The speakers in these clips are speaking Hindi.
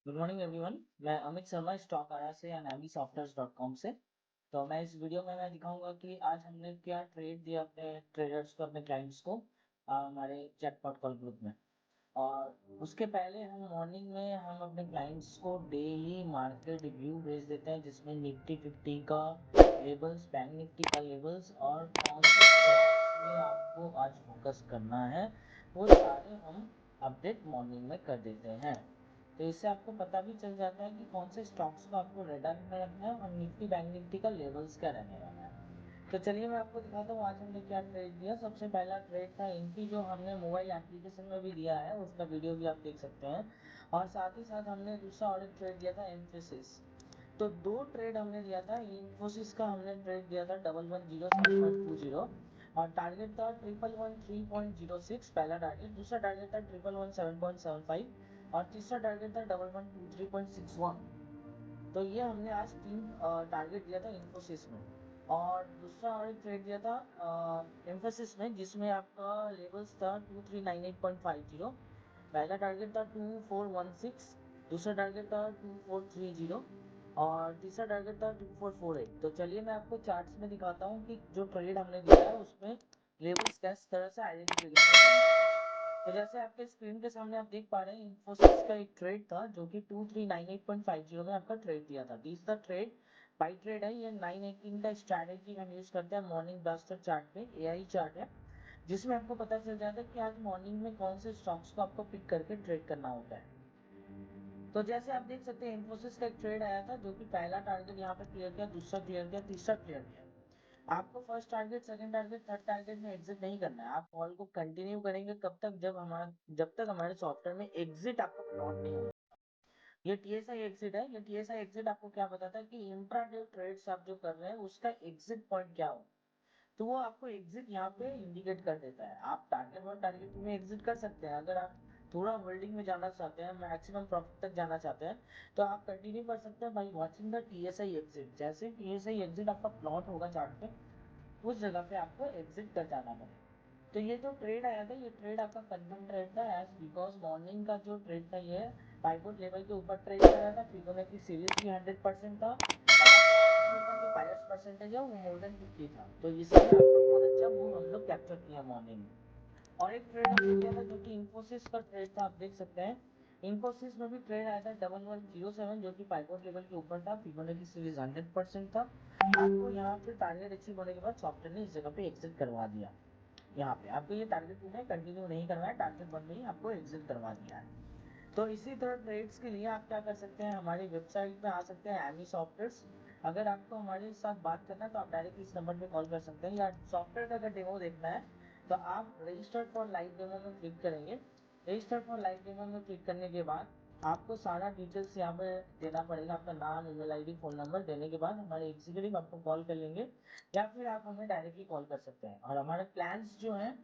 Good morning everyone. मैं अमित शर्मा स्टॉक आया से namisoftwares.com से। तो मैं इस वीडियो में मैं दिखाऊंगा कि आज हमने क्या ट्रेड दिया अपने ट्रेडर्स को, अपने क्लाइंट्स को हमारे जैकपॉट कॉल ग्रुप में। और उसके पहले हम मॉर्निंग में हम अपने क्लाइंट्स को डेली मार्केट रिव्यू भेज देते हैं, जिसमें निफ्टी 50 का लेवल्स, बैंक निफ्टी का लेवल्स और कौन से stocks में आपको आज फोकस करना है वो सारे हम अपडेट मॉर्निंग में कर देते हैं। तो इससे आपको पता भी चल जाता है कि कौन से स्टॉक्स को आपको रेडर में रखना है और निफ्टी बैंक निफ्टी का लेवल्स क्या रहने वाला है। तो चलिए मैं आपको दिखाता हूँ आज हमने क्या ट्रेड दिया। सबसे पहला ट्रेड था इनकी, जो हमने मोबाइल एप्लीकेशन में भी दिया है, उसका वीडियो भी आप देख सकते हैं। और साथ ही साथ हमने दूसरा ऑडिट ट्रेड दिया था एम्फेसिस। तो दो ट्रेड हमने दिया था। इन्फोसिस का हमने ट्रेड दिया था 110 और टारगेट था 111 3.06 पहला टारगेट, दूसरा टारगेट था 111 7.75 और तीसरा टारगेट था 1123.61। तो ये हमने आज तीन टारगेट दिया था इन्फोसिस में। और दूसरा और एक ट्रेड दिया था एम्फोसिस में, जिसमें आपका लेवल्स था 2398.50। पहला टारगेट था 2416, दूसरा टारगेट था 2430 और तीसरा टारगेट था 2448। तो चलिए मैं आपको चार्ट्स में दिखाता हूँ कि जो ट्रेड हमने दिया है उसमें लेवल्स किस तरह से आइडेंटिफिकेशन। तो जैसे आपके स्क्रीन के सामने आप देख पा रहे हैं, इन्फोसिस का एक ट्रेड था जो कि 2398.50 में आपका ट्रेड दिया था। This the trade by trade है। ये 918 का स्ट्रैटेजी हम यूज करते हैं मॉर्निंग बास्टर चार्ट पे, एआई चार्ट है, जिसमें आपको पता चल जाता है कि आज मॉर्निंग में कौन से स्टॉक्स को आपको पिक करके ट्रेड करना होता है। तो जैसे आप देख सकते हैं, इन्फोसिस का एक ट्रेड आया था जो कि पहला टारगेट यहाँ पे क्लियर किया, दूसरा क्लियर किया, तीसरा क्लियर किया। आपको first target, second target, third target में एग्जिट नहीं करना है। आप कॉल को कंटिन्यू करेंगे कब तक, जब तक हमारे सॉफ्टवेयर में एग्जिट आपको प्लॉट नहीं होगा। ये टीएसआई एग्जिट है। ये टीएसआई एग्जिट आपको क्या बताता है कि इंट्राडे ट्रेड्स आप जो कर रहे हैं उसका एग्जिट पॉइंट क्या हो। तो वो आपको एग्जिट यहाँ पे इंडिकेट कर देता है। आप टारगेट और टारगेट में एग्जिट कर सकते हैं। अगर आप थोड़ा होल्डिंग में जाना चाहते हैं, मैक्सिमम प्रॉफिट तक जाना चाहते हैं, तो आप कंटिन्यू कर सकते हैं by watching the TSI exit. जैसे टीएसआई एग्जिट आपका प्लॉट होगा चार्ट पे, उस जगह पे आपको एग्जिट कर जाना पड़ेगा। तो ये जो ट्रेड आया था, ये ट्रेड आपका कंफर्म ट्रेड था, एज बिकॉज मॉर्निंग का जो ट्रेड था ये पाइवोट लेवल के ऊपर ट्रेड कर रहा था। फिबोनाची सीरीज भी 100% था और जो बायर्स परसेंटेज है वो मोर देन 50 था। तो इसलिए आपको बहुत अच्छा मूव हम लोग कैप्चर किया मॉर्निंग में। और एक ट्रेड हमने किया था जो कि इन्फोसिस का ट्रेड था, आप देख सकते हैं। इन्फोसिस में भी ट्रेड आया था 1107, जो कि पाइवोट लेवल के ऊपर था। फिबोनाची सीरीज 100% था। आपको यहाँ पे टारगेट अचीव होने के बाद सॉफ्टवेयर ने इस जगह पे एग्जिट करवा दिया। यहाँ पे आपको ये टारगेट में कंटिन्यू नहीं करना है, टारगेट वन में ही आपको एग्जिट करवा दिया है। तो इसी तरह ट्रेड्स के लिए आप क्या कर सकते हैं, हमारी वेबसाइट पे आ सकते हैं एमी सॉफ्टवेयर्स। अगर आपको हमारे साथ बात करना है तो आप डायरेक्ट इस नंबर पे कॉल कर सकते हैं, या सॉफ्टवेयर का अगर डेमो देखना है तो आप रजिस्टर्ड फॉर लाइव डेमो में क्लिक करेंगे। रजिस्टर्ड फॉर लाइव डेमो में क्लिक करने के बाद आपको सारा डिटेल्स यहाँ पे देना पड़ेगा। आपका नाम, ईमेल आईडी, फोन नंबर देने के बाद हमारे एग्जीक्यूटिव आपको कॉल कर लेंगे, या फिर आप हमें डायरेक्टली कॉल कर सकते हैं। और हमारे प्लान्स जो हैं,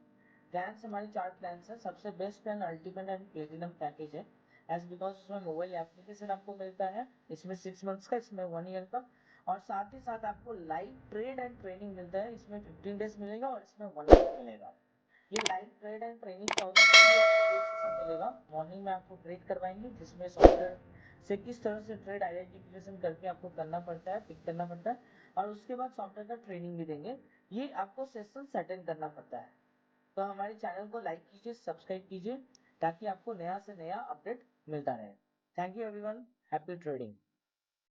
प्लान्स हमारे 4 प्लान्स हैं। सबसे best plan ultimate and platinum package है, एज बिकॉज उसमें मोबाइल एप्लीकेशन आपको मिलता है, इसमें 6 मंथ्स का, इसमें 1 ईयर का। और साथ ही साथ आपको लाइव ट्रेड एंड ट्रेनिंग मिलता है, इसमें 15 डेज मिलेगा और इसमें 1 ईयर मिलेगा। ये लाइव ट्रेड एंड ट्रेनिंग क्या होता है, एक सेशन मिलेगा मॉर्निंग में, आपको ट्रेड करवाएंगे, जिसमें सॉफ्टवेयर से किस तरह से ट्रेड आइडेंटिफिकेशन करके आपको करना पड़ता है, पिक करना पड़ता है, और उसके बाद सॉफ्टवेयर का ट्रेनिंग भी देंगे। ये आपको सेशन अटेंड करना पड़ता है। तो हमारे चैनल को लाइक कीजिए, सब्सक्राइब कीजिए, ताकि आपको नया से नया अपडेट मिलता रहे। Thank you everyone, happy trading.